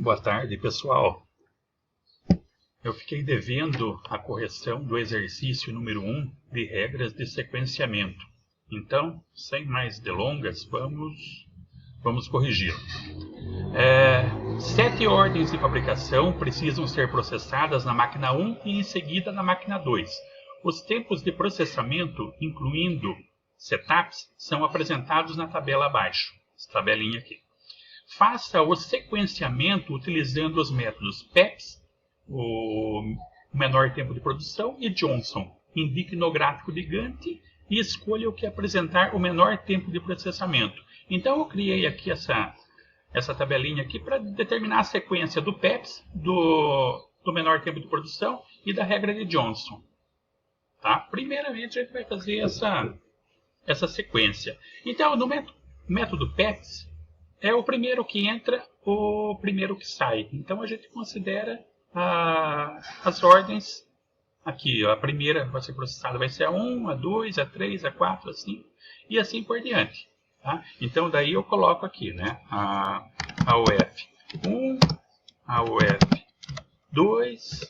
Boa tarde, pessoal. Eu fiquei devendo a correção do exercício número 1 de regras de sequenciamento. Então, sem mais delongas, vamos corrigi-lo. 7 ordens de fabricação precisam ser processadas na máquina 1 e em seguida na máquina 2. Os tempos de processamento, incluindo setups, são apresentados na tabela abaixo. Essa tabelinha aqui. Faça o sequenciamento utilizando os métodos PEPS, o menor tempo de produção, e Johnson. Indique no gráfico de Gantt e escolha o que apresentar o menor tempo de processamento. Então eu criei aqui essa tabelinha aqui para determinar a sequência do PEPS, do menor tempo de produção e da regra de Johnson. Tá? Primeiramente a gente vai fazer essa sequência. Então no método PEPS, é o primeiro que entra, o primeiro que sai. Então a gente considera as ordens aqui. Ó, a primeira vai ser processada, vai ser a 1, a 2, a 3, a 4, a 5 e assim por diante. Tá? Então daí eu coloco aqui, né, a UF1, a UF2,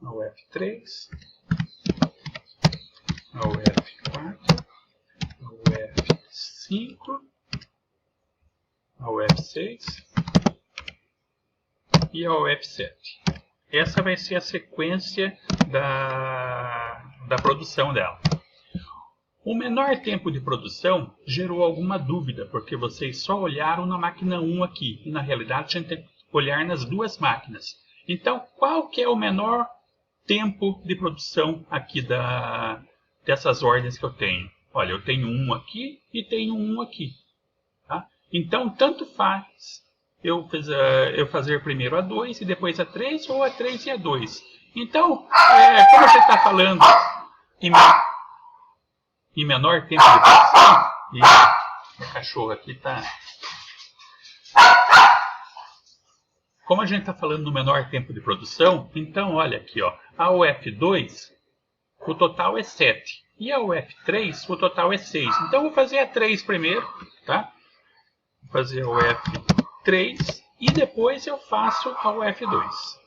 a UF3, a UF4, a UF5, a UF6 e a UF7. Essa vai ser a sequência da produção dela. O menor tempo de produção gerou alguma dúvida, porque vocês só olharam na máquina 1 aqui, e na realidade a gente tem que olhar nas duas máquinas. Então, qual que é o menor tempo de produção aqui dessas ordens que eu tenho? Olha, eu tenho um aqui e tenho um aqui. Tá? Então, tanto faz eu fazer primeiro a 2 e depois a 3, ou a 3 e a 2. Então, como você está falando em menor tempo de produção, e o cachorro aqui está... Como a gente está falando no menor tempo de produção, então olha aqui, ó, a UF2, o total é 7. E a UF3, o total é 6. Então, eu vou fazer a 3 primeiro, tá? Vou fazer a UF3 e depois eu faço a UF2.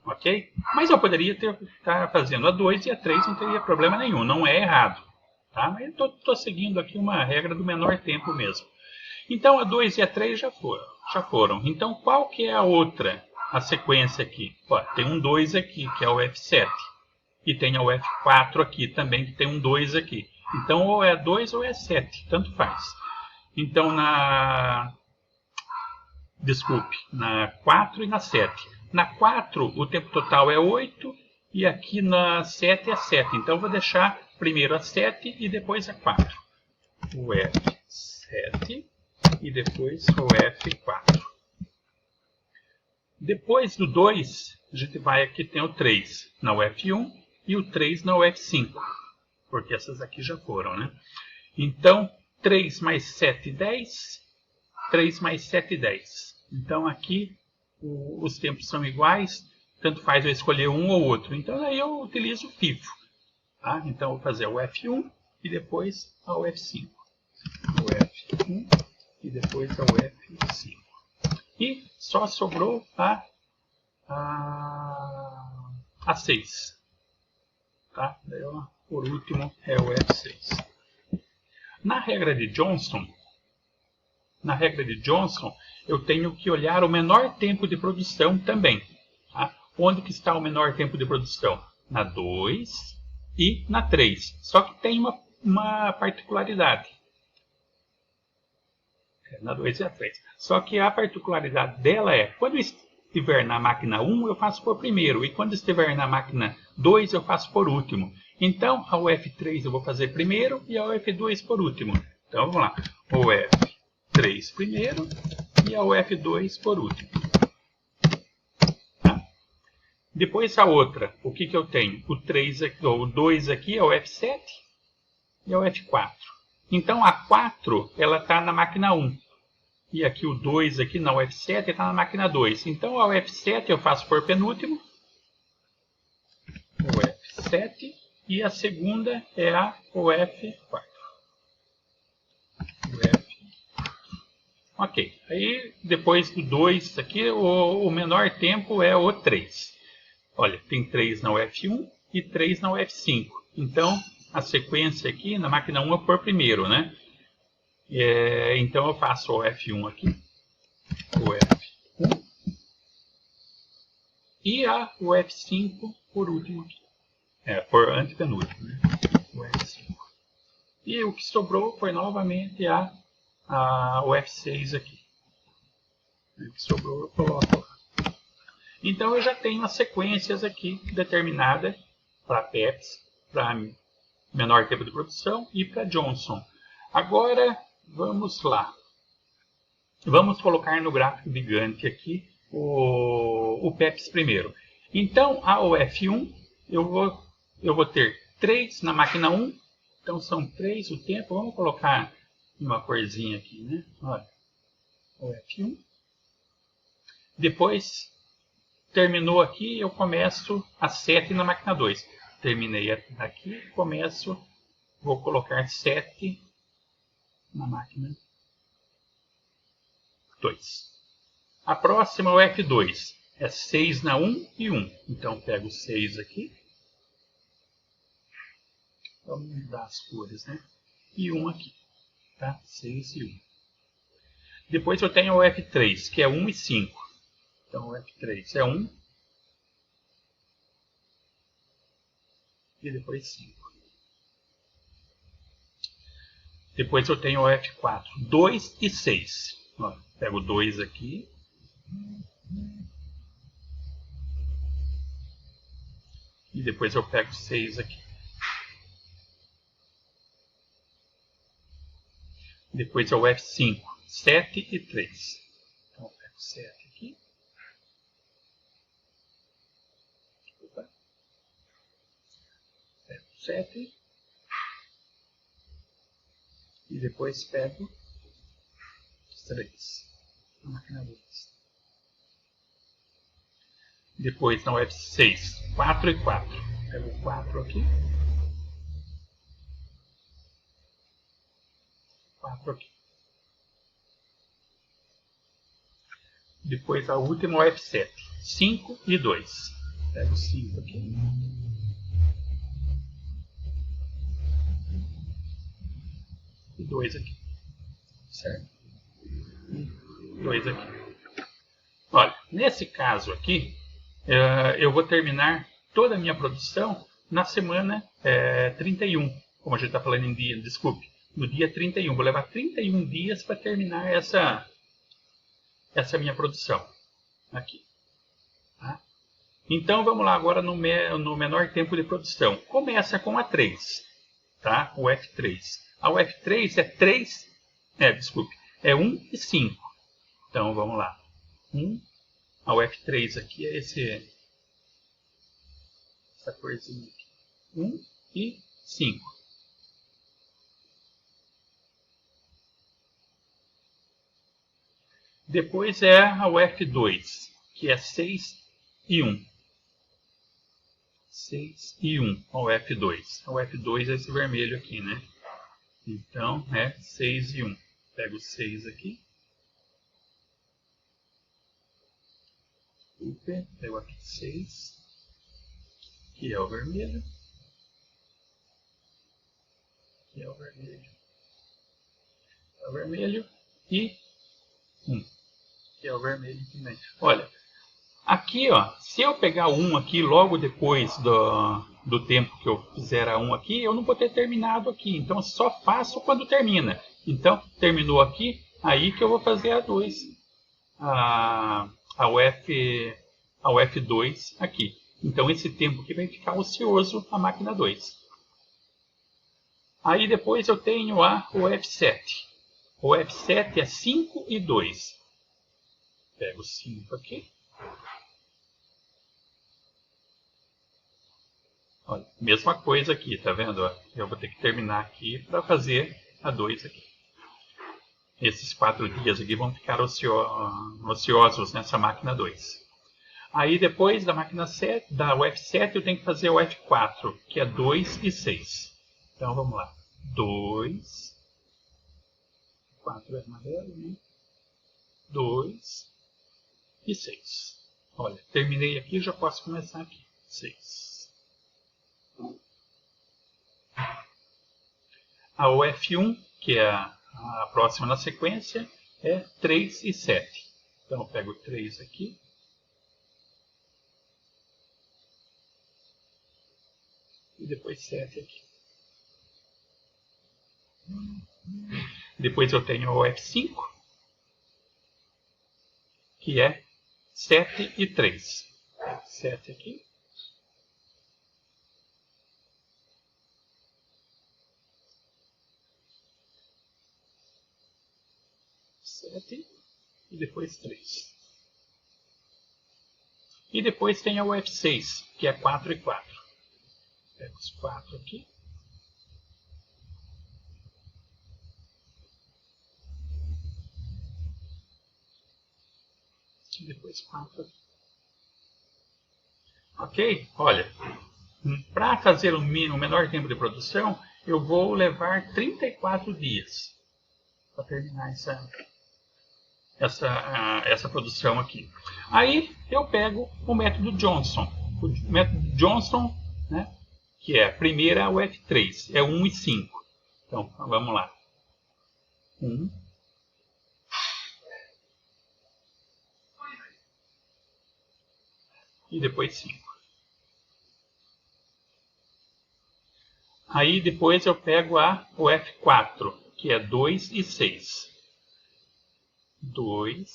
Ok? Mas eu poderia estar fazendo a 2 e a 3, não teria problema nenhum, não é errado. Tá? Mas eu estou seguindo aqui uma regra do menor tempo mesmo. Então, a 2 e a 3 já foram. Então, qual que é a outra, a sequência aqui? Ó, tem um 2 aqui, que é o F7. E tem a UF4 aqui também, que tem um 2 aqui. Então, ou é 2 ou é 7, tanto faz. Então, na 4 e na 7. Na 4, o tempo total é 8, e aqui na 7 é 7. Então, eu vou deixar primeiro a 7 e depois a 4. O F7 e depois o F4. Depois do 2, a gente vai aqui, tem o 3 na UF1 e o 3 na UF5. Porque essas aqui já foram, né? Então, 3 mais 7, 10. 3 mais 7, 10. Então, aqui os tempos são iguais, tanto faz eu escolher um ou outro. Então, aí eu utilizo o FIFO. Tá? Então, eu vou fazer o F1 e depois a UF5. O F1 e depois a UF5. E só sobrou a 6. Tá? Daí, ó, por último, é o F6. Na regra de Johnson, eu tenho que olhar o menor tempo de produção também. Tá? Onde que está o menor tempo de produção? Na 2 e na 3. Só que tem uma particularidade. Na 2 e na 3. Só que a particularidade dela é, quando estiver na máquina 1, eu faço por primeiro. E quando estiver na máquina 2, eu faço por último. Então, a UF3 eu vou fazer primeiro e a UF2 por último. Então, vamos lá. O UF3 primeiro e a UF2 por último. Tá? Depois a outra, o que eu tenho? O 3 aqui, ou o 2 aqui é o F7 e a UF4. Então, a 4 ela está na máquina 1. E aqui o 2 aqui na UF7 está na máquina 2. Então, a UF7 eu faço por penúltimo. O F7. E a segunda é a UF4. Ok, aí depois do 2 aqui, o menor tempo é o 3. Olha, tem 3 na UF1 e 3 na UF5. Então, a sequência aqui, na máquina 1 eu por primeiro, né? Então eu faço o F1 aqui, o F1 e o F5 por último aqui. Por antepenúltimo, né? O F5. E o que sobrou foi novamente o F6 aqui. O que sobrou eu coloco lá. Então eu já tenho as sequências aqui determinadas para Pepsi, para menor tempo de produção e para Johnson. Agora vamos lá. Vamos colocar no gráfico gigante aqui o Pepsi primeiro. Então a UF1 eu vou ter 3 na máquina 1. Então são 3 o tempo. Vamos colocar uma corzinha aqui, né? Olha, o F1. Depois, terminou aqui, eu começo a 7 na máquina 2. Terminei aqui, vou colocar 7 na máquina 2. A próxima é o F2. É 6 na 1 e 1. Então pego 6 aqui. Vamos mudar as cores, né? E 1 aqui. Tá? 6 e 1. Depois eu tenho o F3, que é 1 e 5. Então o F3 é 1. E depois 5. Depois eu tenho o F4, 2 e 6. Ó, pego 2 aqui. E depois eu pego 6 aqui. Depois é o F5, 7 e 3. Então eu pego 7 aqui. Opa. Pego 7. E depois pego 3. Na máquina 2. Depois na F6, 4 e 4. Pego 4 aqui. 4 aqui. Depois a última, o F7. 5 e 2. Pego 5 aqui. E 2 aqui. Certo? E 2 aqui. Olha, nesse caso aqui, eu vou terminar toda a minha produção na semana 31. Como a gente está falando em dia, desculpe. No dia 31. Vou levar 31 dias para terminar essa minha produção. Aqui. Tá? Então vamos lá agora no menor tempo de produção. Começa com a 3. Tá? O F3. A UF3 é 3. É 1 e 5. Então vamos lá. 1. A UF3 aqui é essa corzinha aqui. 1 e 5. Depois é a UF2, que é 6 e 1. 6 e 1, a UF2. A UF2 é esse vermelho aqui, né? Então, é 6 e 1. Pego 6 aqui. Pego aqui 6, que é o vermelho. Que é o vermelho. É o vermelho e 1, que é o vermelho também. Olha, aqui, ó, se eu pegar 1 aqui logo depois do tempo que eu fizer a 1 aqui, eu não vou ter terminado aqui. Então, eu só faço quando termina. Então, terminou aqui, aí que eu vou fazer a 2. A UF2 aqui. Então, esse tempo aqui vai ficar ocioso a máquina 2. Aí, depois eu tenho o F7. O F7 é 5 e 2. Pego 5 aqui. Olha, mesma coisa aqui, tá vendo? Eu vou ter que terminar aqui para fazer a 2 aqui. Esses 4 dias aqui vão ficar ociosos nessa máquina 2. Aí depois da máquina 7, da UF7, eu tenho que fazer o F4, que é 2 e 6. Então vamos lá. 2. 4 é amarelo, né? 2 e 6. Olha, terminei aqui, já posso começar aqui. 6. A UF1, que é a próxima na sequência, é 3 e 7. Então eu pego 3 aqui. E depois 7 aqui. Depois eu tenho o F5, que é 7 e 3. 7 aqui. E depois 3. E depois tem a UF6, que é 4 e 4. Pego os 4 aqui. E depois 4 aqui. Ok? Olha, para fazer o menor tempo de produção, eu vou levar 34 dias para terminar essa produção aqui. Aí eu pego o método Johnson. O método Johnson, né, que é a primeira, o F3, é 1 e 5. Então, vamos lá. 1. E depois 5. Aí depois eu pego o F4, que é 2 e 6. 2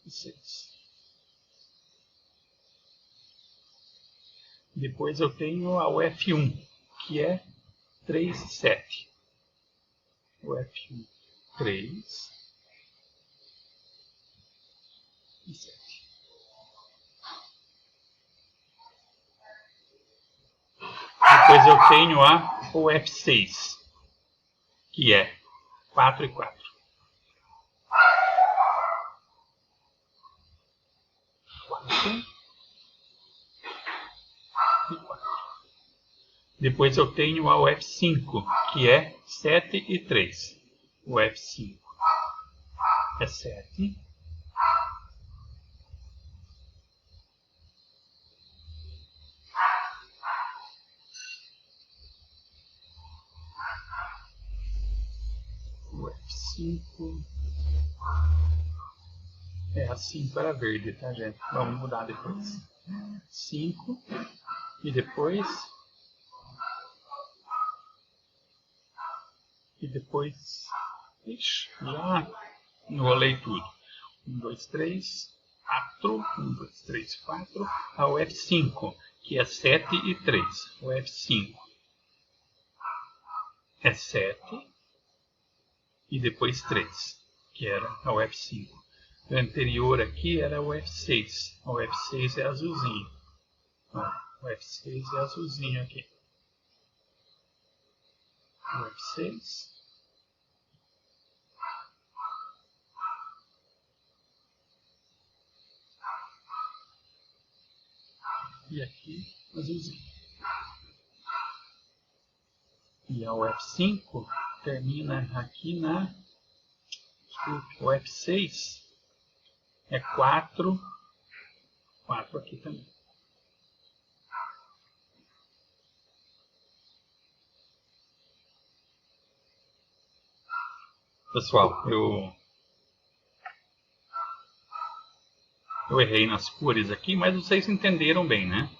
e 6. Depois eu tenho a UF1, que é 3 e 7. UF1, 3 e 7. Depois eu tenho a UF6, que é 4 e 4. 4 e 4. Depois eu tenho a UF5, que é 7 e 3. O F5 é 7. O F5 é assim para verde, tá, gente? Vamos mudar depois. 5 e depois... Ixi, já enrolei tudo. 1, 2, 3, 4. 1, 2, 3, 4. A F5, que é 7 e 3. O F5 é 7 e depois 3, que era a F5. O anterior aqui era o F6. O F6 é azulzinho. O F6 é azulzinho aqui. O F6. E aqui, azulzinho. E a F5 termina aqui na... Desculpe, o F6 é 4. 4 aqui também. Pessoal, eu errei nas cores aqui, mas vocês entenderam bem, né?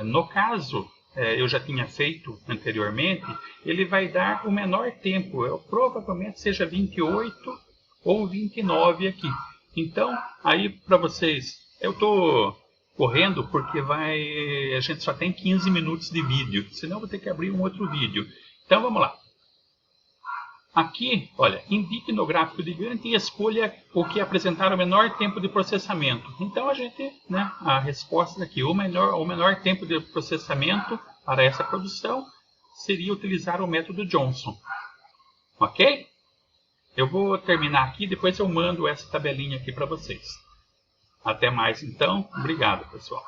No caso, eu já tinha feito anteriormente, ele vai dar o menor tempo. Provavelmente seja 28 ou 29 aqui. Então, aí para vocês, eu estou correndo porque a gente só tem 15 minutos de vídeo, senão eu vou ter que abrir um outro vídeo. Então vamos lá. Aqui, olha, indique no gráfico de Gantt e escolha o que apresentar o menor tempo de processamento. Então a gente, né, a resposta aqui, o menor tempo de processamento para essa produção seria utilizar o método Johnson. Ok? Eu vou terminar aqui, depois eu mando essa tabelinha aqui para vocês. Até mais então, obrigado pessoal.